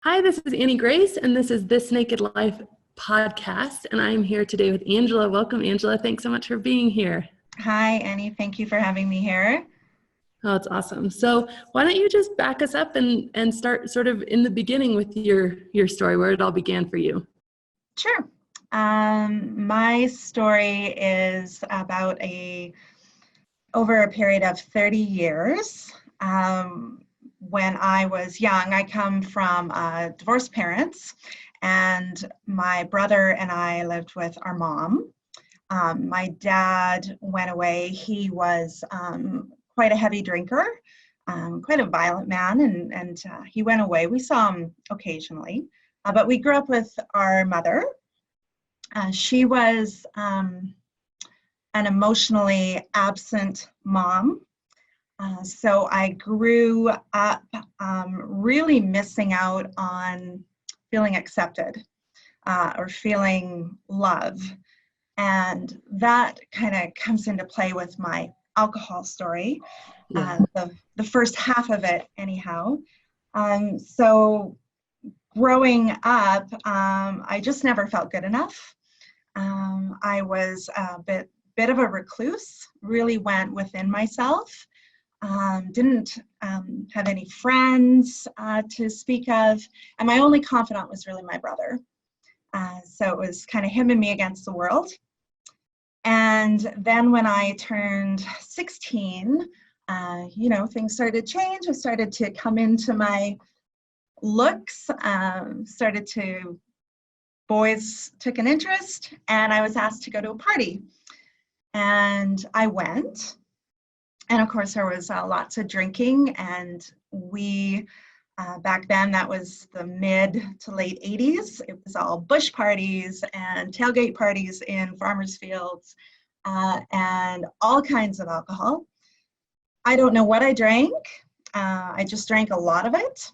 Hi, this is Annie Grace, and this is This Naked Life podcast. And I'm here today with Angela. Welcome, Angela. Thanks so much for being here. Hi, Annie. Thank you for having me here. Oh, it's awesome. So why don't you just back us up and start sort of in the beginning with your story, where it all began for you. Sure. My story is about over a period of 30 years. When I was young, I come from divorced parents, and my brother and I lived with our mom. My dad went away. He was quite a heavy drinker, quite a violent man, and he went away. We saw him occasionally, but we grew up with our mother. She was an emotionally absent mom. So I grew up really missing out on feeling accepted or feeling love. And that kind of comes into play with my alcohol story, the first half of it anyhow. So growing up, I just never felt good enough. I was a bit of a recluse, really went within myself. Didn't have any friends to speak of, and my only confidant was really my brother. So it was kind of him and me against the world. And then when I turned 16, things started to change. I started to come into my looks, boys took an interest, and I was asked to go to a party. And I went. And of course, there was lots of drinking, and back then, that was the mid to late 80s. It was all bush parties and tailgate parties in farmers' fields and all kinds of alcohol. I don't know what I drank. I just drank a lot of it.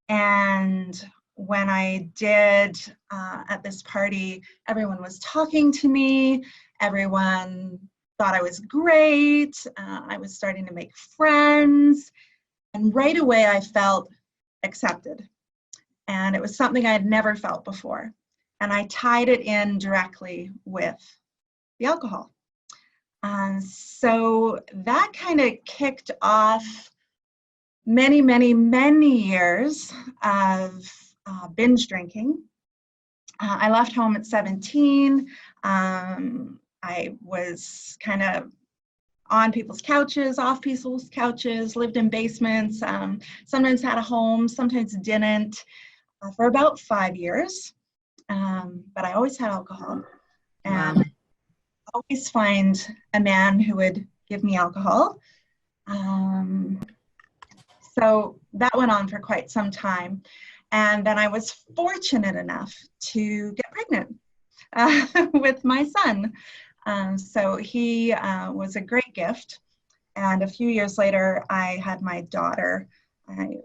And when I did at this party, everyone was talking to me. Everyone thought I was great. I was starting to make friends. And right away, I felt accepted. And it was something I had never felt before. And I tied it in directly with the alcohol. So that kind of kicked off many, many, many years of binge drinking. I left home at 17. I was kind of on people's couches, off people's couches, lived in basements, sometimes had a home, sometimes didn't, for about 5 years. But I always had alcohol. And Wow. I always find a man who would give me alcohol. So that went on for quite some time. And then I was fortunate enough to get pregnant with my son. So he was a great gift. And a few years later, I had my daughter. I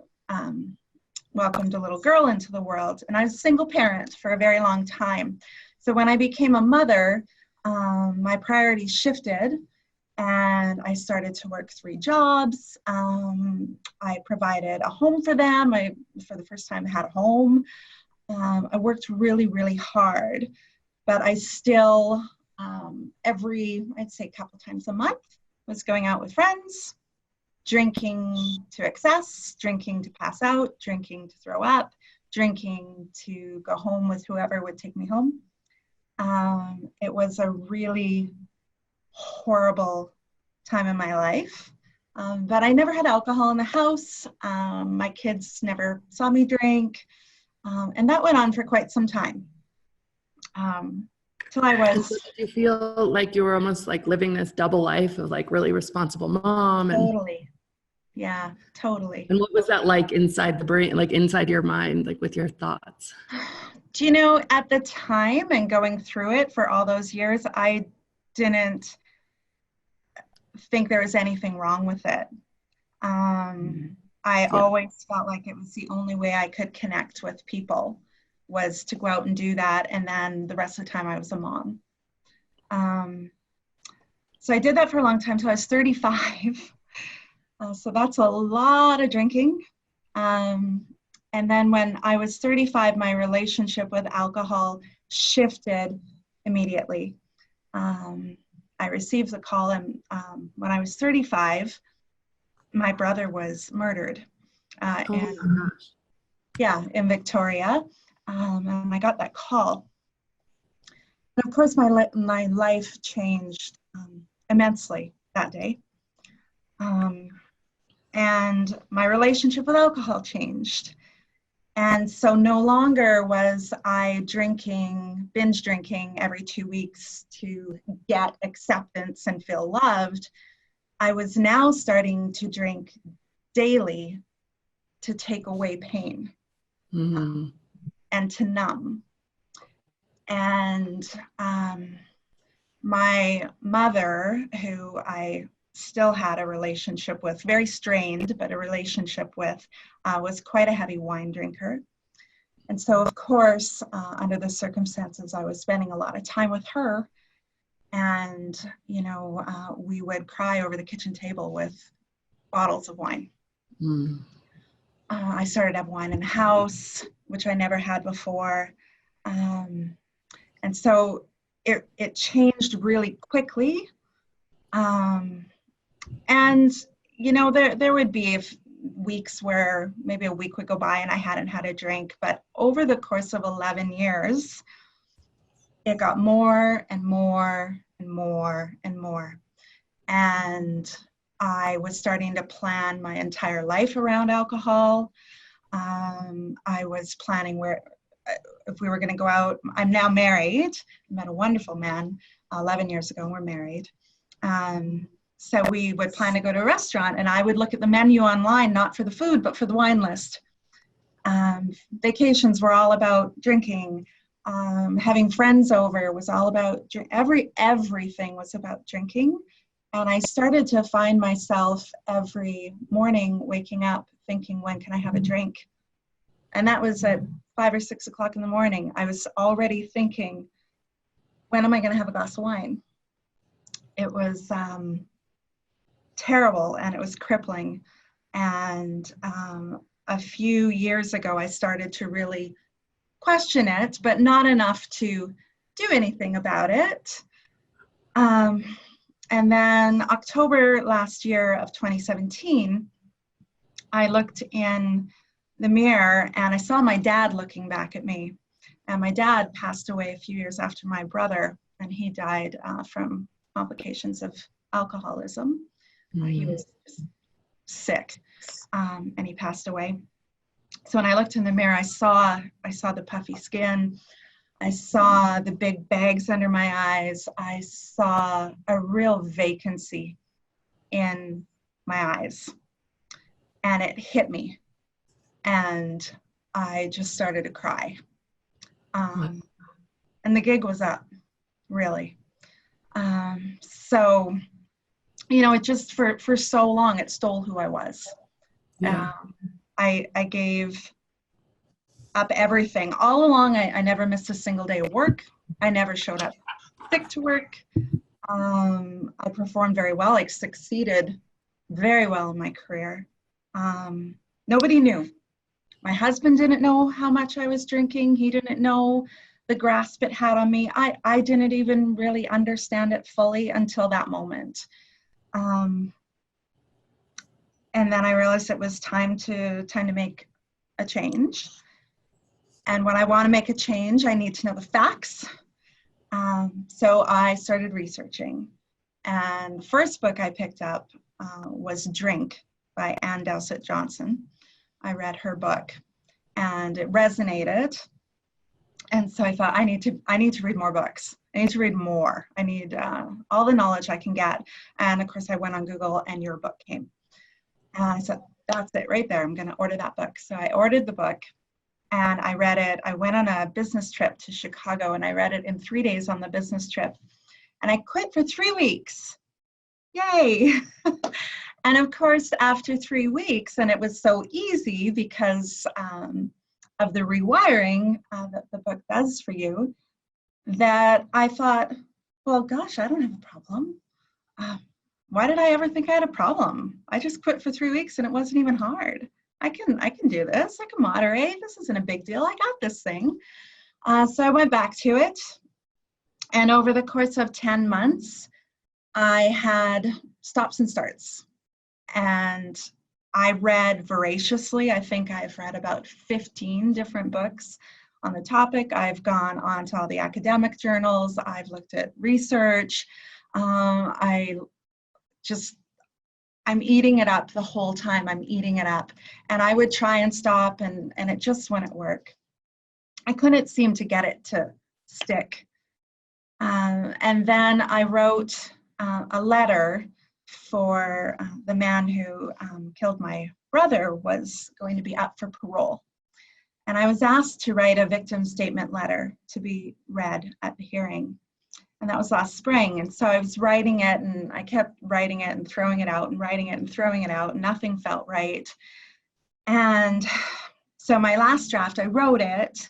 welcomed a little girl into the world. And I was a single parent for a very long time. So when I became a mother, my priorities shifted. And I started to work 3 jobs. I provided a home for them. For the first time, had a home. I worked really, really hard. But I still, I'd say a couple times a month, was going out with friends, drinking to excess, drinking to pass out, drinking to throw up, drinking to go home with whoever would take me home. It was a really horrible time in my life. But I never had alcohol in the house. My kids never saw me drink. And that went on for quite some time. Till I was... So did you feel like you were almost like living this double life of like really responsible mom? Totally. Yeah, totally. And what was that like inside the brain, like inside your mind, like with your thoughts? Do you know, at the time and going through it for all those years, I didn't think there was anything wrong with it. I always felt like it was the only way I could connect with people was to go out and do that. And then the rest of the time I was a mom. So I did that for a long time till I was 35. So that's a lot of drinking. And then when I was 35, my relationship with alcohol shifted immediately. I received a call, and when I was 35, my brother was murdered. Oh my And gosh. yeah, in Victoria. And I got that call. And of course, my life changed immensely that day. And my relationship with alcohol changed. And so no longer was I binge drinking every 2 weeks to get acceptance and feel loved. I was now starting to drink daily to take away pain and to numb. And my mother, who I still had a relationship with, very strained, but a relationship with, was quite a heavy wine drinker. And so, of course, under the circumstances, I was spending a lot of time with her. And, we would cry over the kitchen table with bottles of wine. I started to have wine in the house, which I never had before. And so it changed really quickly. And, there would be weeks where maybe a week would go by and I hadn't had a drink. But over the course of 11 years, it got more and more and more and more. And I was starting to plan my entire life around alcohol. I was planning if we were going to go out. I'm now married. I met a wonderful man 11 years ago, and we're married. So we would plan to go to a restaurant, and I would look at the menu online, not for the food, but for the wine list. Vacations were all about drinking. Having friends over was all about everything was about drinking. And I started to find myself every morning waking up thinking, when can I have a drink? And that was at 5 or 6 o'clock in the morning. I was already thinking, when am I going to have a glass of wine? It was terrible, and it was crippling. And a few years ago, I started to really question it, but not enough to do anything about it. And then October last year of 2017, I looked in the mirror and I saw my dad looking back at me. And my dad passed away a few years after my brother, and he died from complications of alcoholism. He was sick, and he passed away. So when I looked in the mirror, I saw the puffy skin. I saw the big bags under my eyes. I saw a real vacancy in my eyes. And it hit me. And I just started to cry. And the gig was up, really. So, it just for so long, it stole who I was. Yeah. I gave up everything. All along, I never missed a single day of work. I never showed up sick to work. I performed very well. I succeeded very well in my career. Nobody knew. My husband didn't know how much I was drinking. He didn't know the grasp it had on me. I didn't even really understand it fully until that moment. And then I realized it was time to make a change. And when I want to make a change, I need to know the facts. So I started researching. And the first book I picked up was Drink by Ann Dowsett Johnson. I read her book and it resonated. And so I thought, I need to read more books. I need to read more. I need all the knowledge I can get. And of course I went on Google and your book came. And I said, that's it right there. I'm going to order that book. So I ordered the book and I read it. I went on a business trip to Chicago and I read it in 3 days on the business trip. And I quit for 3 weeks. Yay. And of course, after 3 weeks, and it was so easy because of the rewiring that the book does for you, that I thought, well, gosh, I don't have a problem. Why did I ever think I had a problem? I just quit for 3 weeks and it wasn't even hard. I can do this. I can moderate. This isn't a big deal. I got this thing. So I went back to it. And over the course of 10 months, I had stops and starts. And I read voraciously. I think I've read about 15 different books on the topic. I've gone on to all the academic journals. I've looked at research. I'm eating it up the whole time. I'm eating it up. And I would try and stop, and it just wouldn't work. I couldn't seem to get it to stick. And then I wrote a letter for the man who killed my brother was going to be up for parole. And I was asked to write a victim statement letter to be read at the hearing. And that was last spring. And so I was writing it, and I kept writing it and throwing it out and writing it and throwing it out. Nothing felt right. And so my last draft, I wrote it,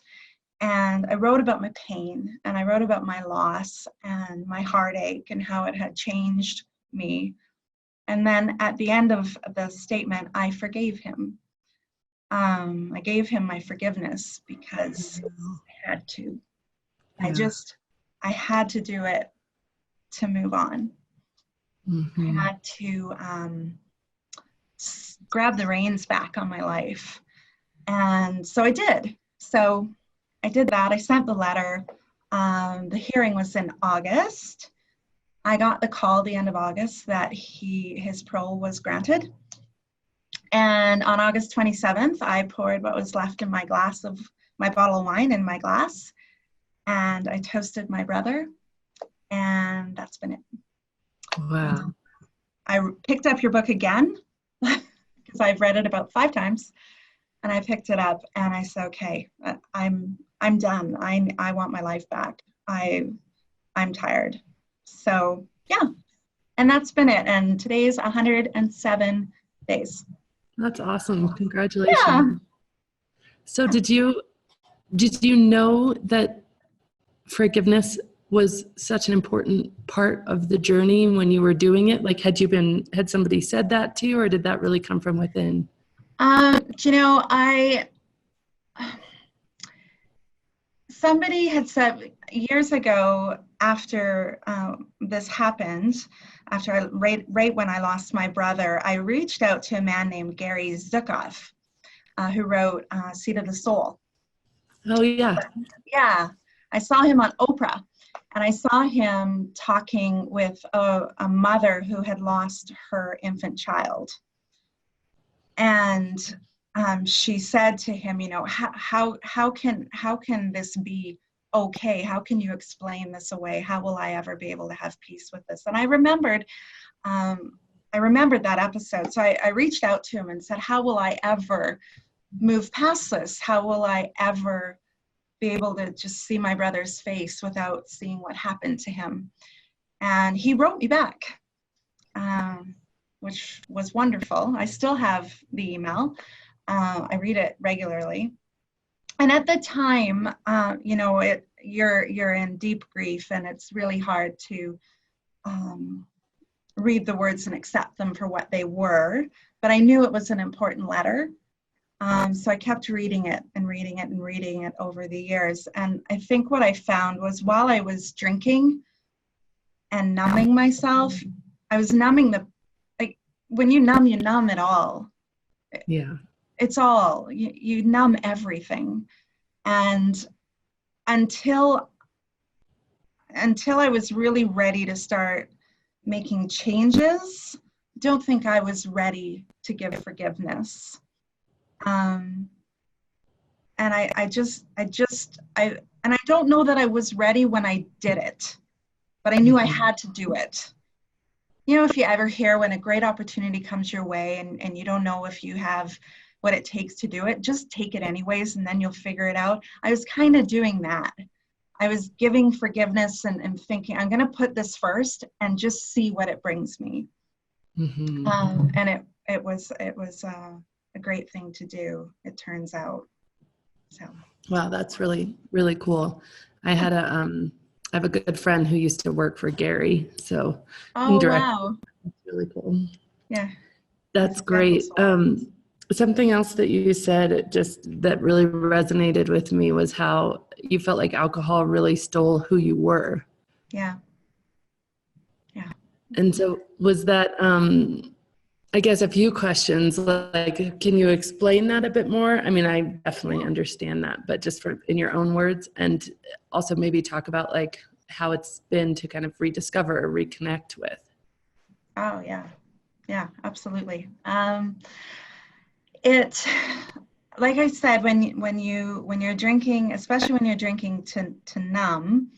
and I wrote about my pain, and I wrote about my loss and my heartache and how it had changed me. And then at the end of the statement, I forgave him. I gave him my forgiveness because I had to. Yeah. I had to do it to move on. Mm-hmm. I had to grab the reins back on my life. And so I did. So I did that. I sent the letter. The hearing was in August. I got the call the end of August that his parole was granted. And on August 27th, I poured what was left in my bottle of wine in my glass. And I toasted my brother, and that's been it. Wow. I picked up your book again because I've read it about 5 times, and I picked it up and I said, okay, I'm done. I want my life back. I'm tired. So yeah, and that's been it. And today's 107 days. That's awesome. Congratulations. Yeah. So did you know that forgiveness was such an important part of the journey when you were doing it? Like, had somebody said that to you, or did that really come from within? Somebody had said years ago, after this happened, right when I lost my brother, I reached out to a man named Gary Zukav, who wrote Seed of the Soul. Oh, yeah. Yeah, I saw him on Oprah, and I saw him talking with a mother who had lost her infant child. And she said to him, how can this be okay? How can you explain this away? How will I ever be able to have peace with this? And I remembered that episode. So I reached out to him and said, how will I ever move past this? How will I ever be able to just see my brother's face without seeing what happened to him? And he wrote me back, which was wonderful. I still have the email. I read it regularly. And at the time, you're in deep grief, and it's really hard to read the words and accept them for what they were. But I knew it was an important letter. So I kept reading it and reading it and reading it over the years. And I think what I found was, while I was drinking and numbing myself, I was numbing when you numb it all. Yeah. It's all, you numb everything. And until I was really ready to start making changes, I don't think I was ready to give forgiveness. And I don't know that I was ready when I did it, but I knew I had to do it. If you ever hear when a great opportunity comes your way and you don't know if you have what it takes to do it, just take it anyways, and then you'll figure it out. I was kind of doing that. I was giving forgiveness and thinking, I'm going to put this first and just see what it brings me. Mm-hmm. And it was a great thing to do, it turns out. So. Wow, that's really, really cool. I have a good friend who used to work for Gary, so Oh, wow. that's really cool. Yeah. That's great. Something else that you said just that really resonated with me was how you felt like alcohol really stole who you were. Yeah. Yeah. And so was that, I guess a few questions, like, can you explain that a bit more? I mean, I definitely understand that, but just for in your own words, and also maybe talk about like how it's been to kind of rediscover or reconnect with. Oh yeah. Yeah, absolutely. It, like I said, when you're drinking, especially when you're drinking to numb,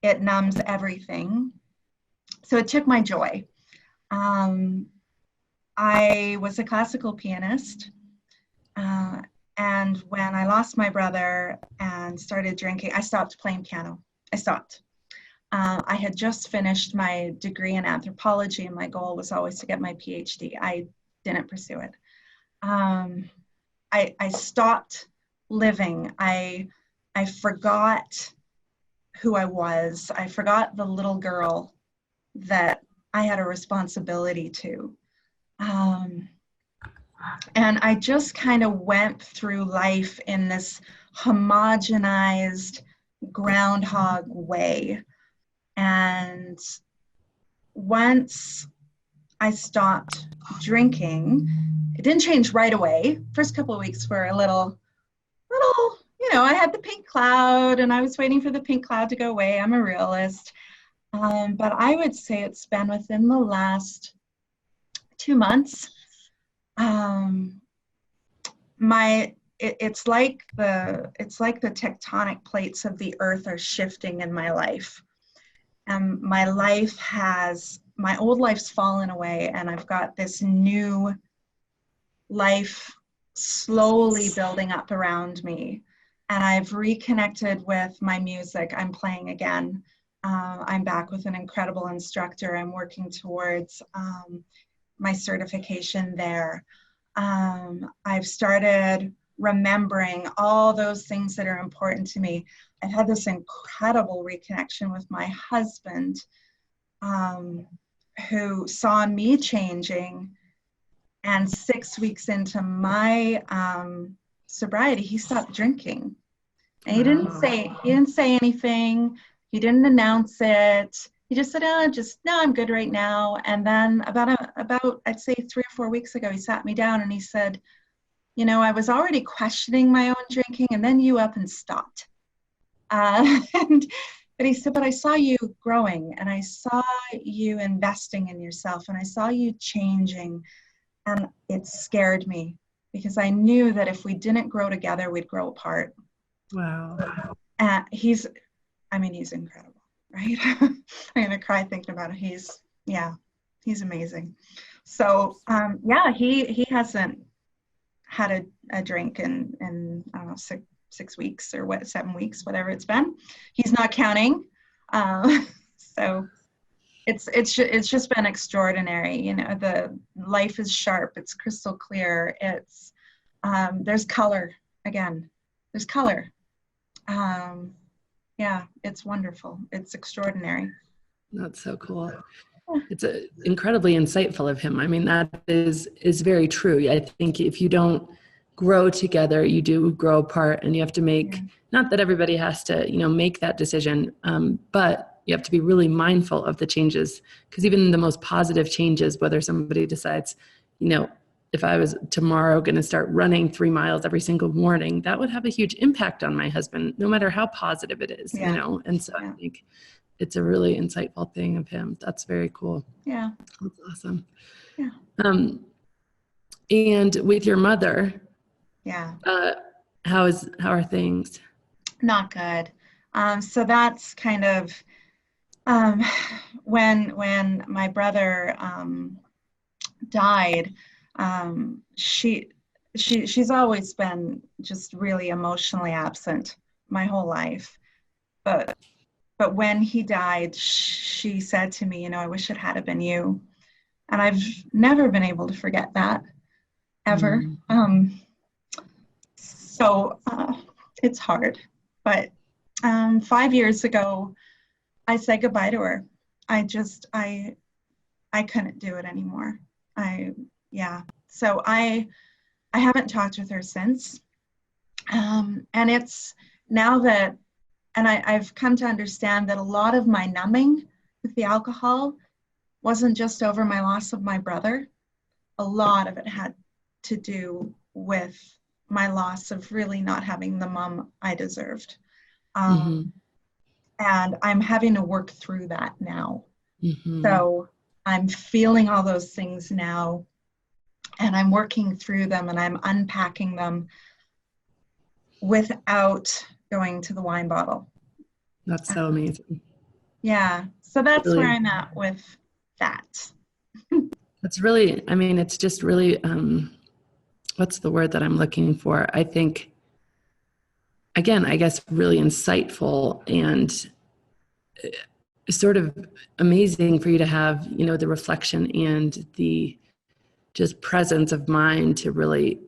it numbs everything. So it took my joy. Um, I was a classical pianist, uh, and when I lost my brother and started drinking, I stopped playing piano. I stopped. I had just finished my degree in anthropology, and my goal was always to get my PhD. I didn't pursue it. I stopped living. I forgot who I was. I forgot the little girl that I had a responsibility to. And I just kind of went through life in this homogenized groundhog way. And once I stopped drinking, it didn't change right away. First couple of weeks were a little, I had the pink cloud and I was waiting for the pink cloud to go away. I'm a realist. But I would say it's been within the last 2 months. It's like the tectonic plates of the earth are shifting in my life. My old life's fallen away, and I've got this new life slowly building up around me. And I've reconnected with my music. I'm playing again. I'm back with an incredible instructor. I'm working towards my certification there. I've started remembering all those things that are important to me. I've had this incredible reconnection with my husband, who saw me changing. And 6 weeks into my sobriety, he stopped drinking. And he didn't say anything. He didn't announce it. He just said, no, I'm good right now. And then about I'd say 3 or 4 weeks ago, he sat me down and he said, I was already questioning my own drinking, and then you up and stopped. But he said, but I saw you growing, and I saw you investing in yourself, and I saw you changing. And it scared me because I knew that if we didn't grow together, we'd grow apart. Wow. He's incredible, right? I'm going to cry thinking about it. He's amazing. So, he hasn't had a drink in I don't know, six weeks or 7 weeks, whatever it's been. He's not counting. So it's just been extraordinary. The life is sharp. It's crystal clear. It's there's color again. There's color. It's wonderful. It's extraordinary. That's so cool. It's incredibly insightful of him. I mean, that is very true. I think if you don't grow together, you do grow apart, and you have to make, not that everybody has to, make that decision, but you have to be really mindful of the changes, because even the most positive changes, whether somebody decides, if I was tomorrow going to start running 3 miles every single morning, that would have a huge impact on my husband, no matter how positive it is, And so I think it's a really insightful thing of him. That's very cool. Yeah. That's awesome. Yeah. And with your mother, how are things? Not good. So that's kind of when my brother died. She's always been just really emotionally absent my whole life, but when he died, she said to me, I wish it had been you. And I've never been able to forget that, ever. So it's hard. But 5 years ago, I said goodbye to her. I couldn't do it anymore. So I I haven't talked with her since. And it's now that, and I've come to understand that a lot of my numbing with the alcohol wasn't just over my loss of my brother. A lot of it had to do with my loss of really not having the mom I deserved. Mm-hmm. And I'm having to work through that now. Mm-hmm. So I'm feeling all those things now, and I'm working through them, and I'm unpacking them without going to the wine bottle. That's so amazing. Yeah. So that's Really, where I'm at with that. it's really, I mean, it's just really, what's the word that I'm looking for? I think, again, I guess really insightful and sort of amazing for you to have, you know, the reflection and the just presence of mind to really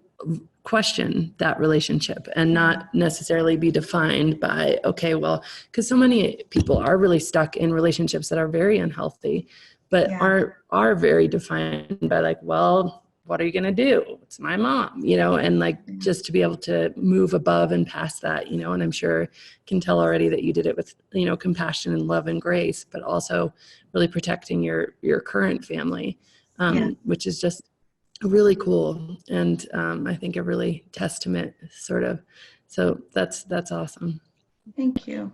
question that relationship and not necessarily be defined by, okay, well, because so many people are really stuck in relationships that are very unhealthy, but Yeah. are very defined by like, well, what are you going to do? It's my mom, you know, and like just to be able to move above and past that, you know, and I'm sure can tell already that you did it with, you know, compassion and love and grace, but also really protecting your current family, Yeah. which is just really cool. And I think a really testament sort of, so that's awesome. Thank you.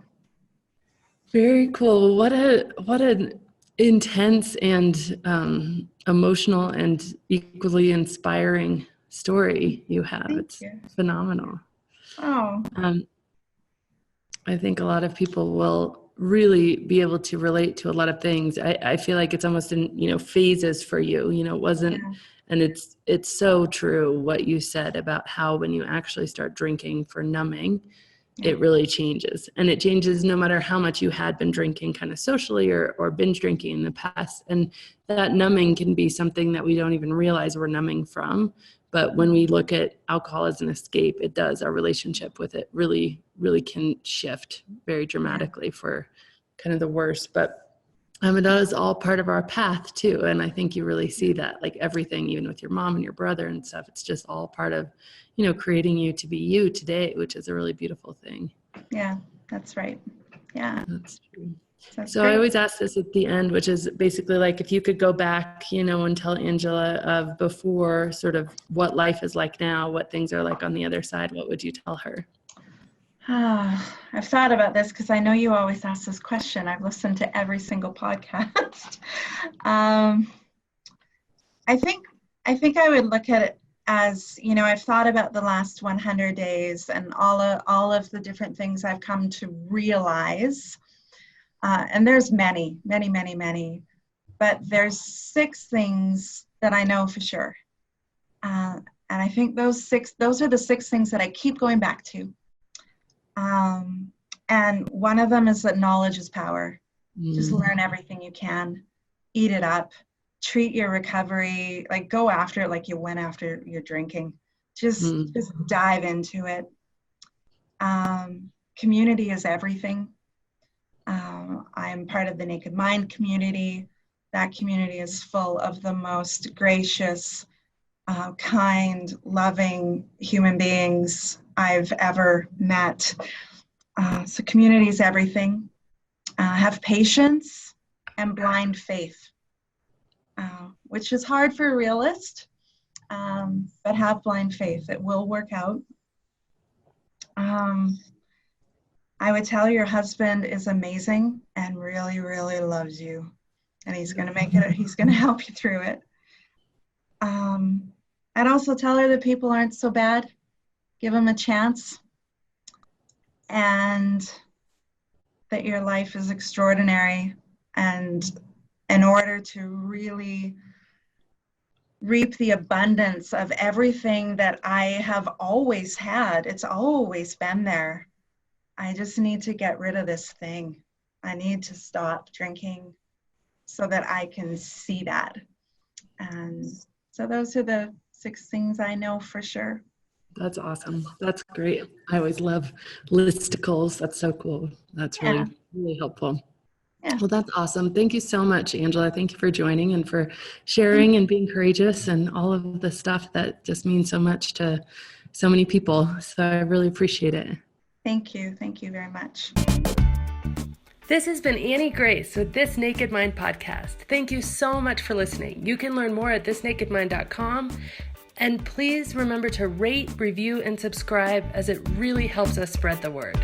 Very cool. What an intense and emotional and equally inspiring story you have. Thank It's you. phenomenal. Oh, Um, I think a lot of people will really be able to relate to a lot of things. I feel like it's almost in, you know, phases for you, you know, it wasn't, yeah. and it's so true what you said about how when you actually start drinking for numbing, Yeah. it really changes. And it changes no matter how much you had been drinking kind of socially or binge drinking in the past. And that numbing can be something that we don't even realize we're numbing from. But when we look at alcohol as an escape, it does. Our relationship with it really, really can shift very dramatically for kind of the worst. But it is all part of our path too. And I think you really see that, like everything, even with your mom and your brother and stuff, it's just all part of, you know, creating you to be you today, which is a really beautiful thing. Yeah, that's right. Yeah. That's true. That's So I great. always ask this at the end, which is basically like, if you could go back, you know, and tell Angela of before sort of what life is like now, what things are like on the other side, what would you tell her? I've thought about this because I know you always ask this question. I've listened to every single podcast. um, I think I would look at it as, you know, I've thought about the last 100 days and all of the different things I've come to realize. And there's many, many, many, many, but there's 6 things that I know for sure. And I think those are the 6 things that I keep going back to. And one of them is that knowledge is power. Just learn everything you can, eat it up, treat your recovery, like go after it like you went after your drinking. Just dive into it. Community is everything. I'm part of the Naked Mind community. That community is full of the most gracious, kind, loving human beings I've ever met. So community is everything. Have patience and blind faith, which is hard for a realist, but have blind faith. It will work out. I would tell your husband is amazing and really, really loves you. And he's going to make it, he's going to help you through it. I'd also tell her that people aren't so bad. Give them a chance. And that your life is extraordinary. And in order to really reap the abundance of everything that I have always had, it's always been there. I just need to get rid of this thing. I need to stop drinking so that I can see that. And so those are the 6 things I know for sure. That's awesome. That's great. I always love listicles. That's so cool. That's really, really helpful. Well, that's awesome. Thank you so much, Angela. Thank you for joining and for sharing and being courageous and all of the stuff that just means so much to so many people. So I really appreciate it. Thank you. Thank you very much. This has been Annie Grace with This Naked Mind podcast. Thank you so much for listening. You can learn more at thisnakedmind.com. And please remember to rate, review, and subscribe, as it really helps us spread the word.